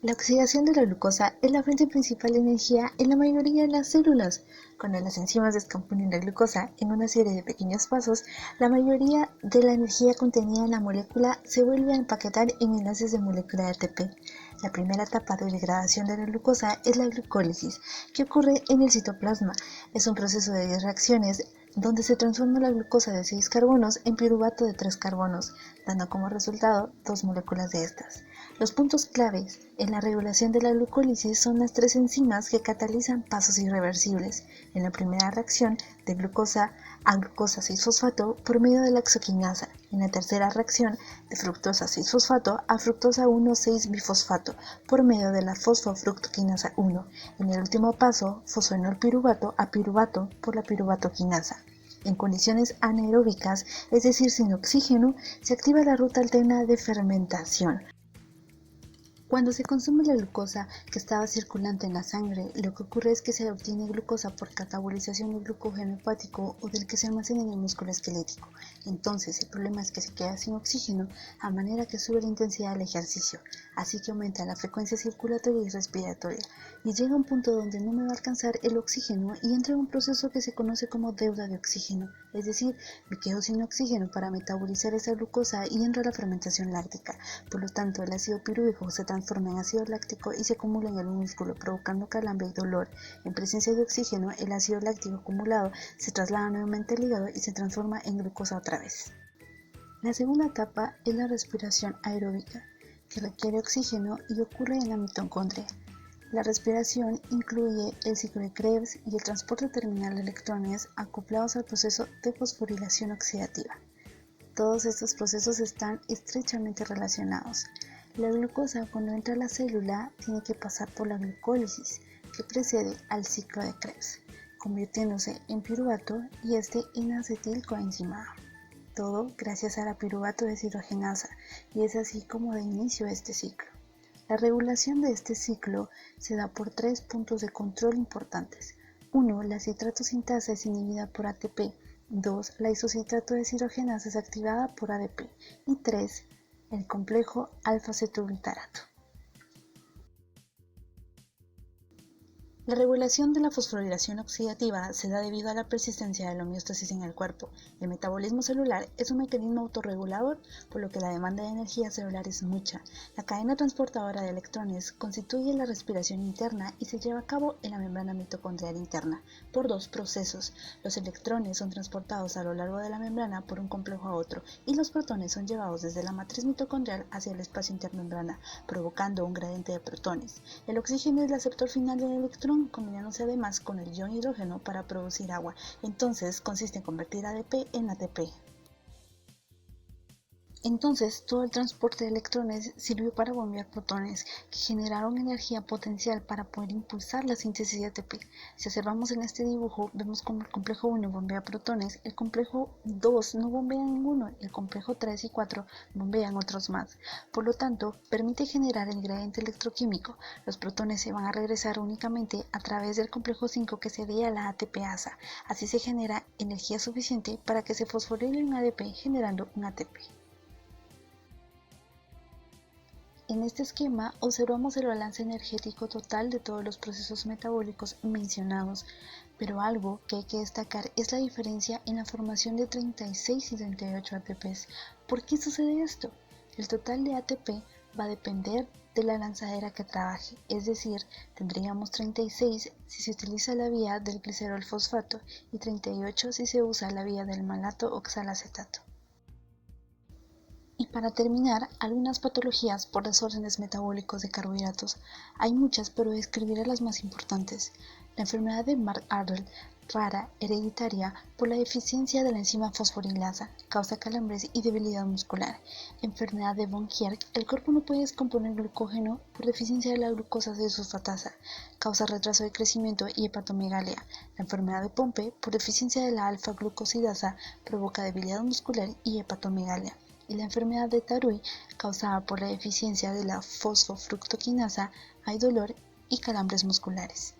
La oxidación de la glucosa es la fuente principal de energía en la mayoría de las células. Cuando las enzimas descomponen la glucosa en una serie de pequeños pasos, la mayoría de la energía contenida en la molécula se vuelve a empaquetar en enlaces de molécula de ATP. La primera etapa de degradación de la glucosa es la glucólisis, que ocurre en el citoplasma. Es un proceso de 10 reacciones donde se transforma la glucosa de 6 carbonos en piruvato de 3 carbonos, dando como resultado 2 moléculas de estas. Los puntos claves en la regulación de la glucólisis son las 3 enzimas que catalizan pasos irreversibles. En la primera reacción, de glucosa a glucosa 6-fosfato por medio de la hexoquinasa. En la tercera reacción, de fructosa 6-fosfato a fructosa 1,6-bifosfato por medio de la fosfofructoquinasa 1. En el último paso, fosfenolpiruvato a piruvato por la piruvatoquinasa. En condiciones anaeróbicas, es decir, sin oxígeno, se activa la ruta alterna de fermentación. Cuando se consume la glucosa que estaba circulante en la sangre, lo que ocurre es que se obtiene glucosa por catabolización del glucógeno hepático o del que se almacena en el músculo esquelético. Entonces, el problema es que se queda sin oxígeno a manera que sube la intensidad del ejercicio, así que aumenta la frecuencia circulatoria y respiratoria, y llega a un punto donde no me va a alcanzar el oxígeno y entra en un proceso que se conoce como deuda de oxígeno, es decir, me quedo sin oxígeno para metabolizar esa glucosa y entra la fermentación láctica. Por lo tanto, el ácido pirúvico se transforma en ácido láctico y se acumula en el músculo, provocando calambre y dolor. En presencia de oxígeno, el ácido láctico acumulado se traslada nuevamente al hígado y se transforma en glucosa otra vez. La segunda etapa es la respiración aeróbica, que requiere oxígeno y ocurre en la mitocondria. La respiración incluye el ciclo de Krebs y el transporte terminal de electrones acoplados al proceso de fosforilación oxidativa. Todos estos procesos están estrechamente relacionados. La glucosa, cuando entra a la célula, tiene que pasar por la glucólisis, que precede al ciclo de Krebs, convirtiéndose en piruvato y en acetilcoenzima A. Todo gracias a la piruvato deshidrogenasa, y es así como da inicio a este ciclo. La regulación de este ciclo se da por 3 puntos de control importantes. 1. La citrato-sintasa es inhibida por ATP. 2. La isocitrato deshidrogenasa es activada por ADP. Y 3. El complejo alfa-cetoglutarato. La regulación de la fosforilación oxidativa se da debido a la persistencia de la homeostasis en el cuerpo. El metabolismo celular es un mecanismo autorregulador, por lo que la demanda de energía celular es mucha. La cadena transportadora de electrones constituye la respiración interna y se lleva a cabo en la membrana mitocondrial interna por 2 procesos. Los electrones son transportados a lo largo de la membrana por un complejo a otro y los protones son llevados desde la matriz mitocondrial hacia el espacio intermembrana, provocando un gradiente de protones. El oxígeno es el aceptor final del electrón, combinándose además con el ion hidrógeno para producir agua. Entonces consiste en convertir ADP en ATP. Entonces, todo el transporte de electrones sirvió para bombear protones, que generaron energía potencial para poder impulsar la síntesis de ATP. Si observamos en este dibujo, vemos como el complejo 1 bombea protones, el complejo 2 no bombea ninguno, y el complejo 3 y 4 bombean otros más. Por lo tanto, permite generar el gradiente electroquímico. Los protones se van a regresar únicamente a través del complejo 5 que cede a la ATPasa. Así se genera energía suficiente para que se fosforile un ADP generando un ATP. En este esquema observamos el balance energético total de todos los procesos metabólicos mencionados, pero algo que hay que destacar es la diferencia en la formación de 36 y 38 ATPs. ¿Por qué sucede esto? El total de ATP va a depender de la lanzadera que trabaje, es decir, tendríamos 36 si se utiliza la vía del glicerol fosfato y 38 si se usa la vía del malato oxalacetato. Y para terminar, algunas patologías por desórdenes metabólicos de carbohidratos. Hay muchas, pero describiré las más importantes. La enfermedad de Mark-Arnold, rara, hereditaria, por la deficiencia de la enzima fosforilasa, causa calambres y debilidad muscular. Enfermedad de von Gierk, el cuerpo no puede descomponer glucógeno por deficiencia de la glucosa sulfatasa, causa retraso de crecimiento y hepatomegalia. La enfermedad de Pompe, por deficiencia de la alfa-glucosidasa, provoca debilidad muscular y hepatomegalia. Y la enfermedad de Tarui, causada por la deficiencia de la fosfofructoquinasa, hay dolor y calambres musculares.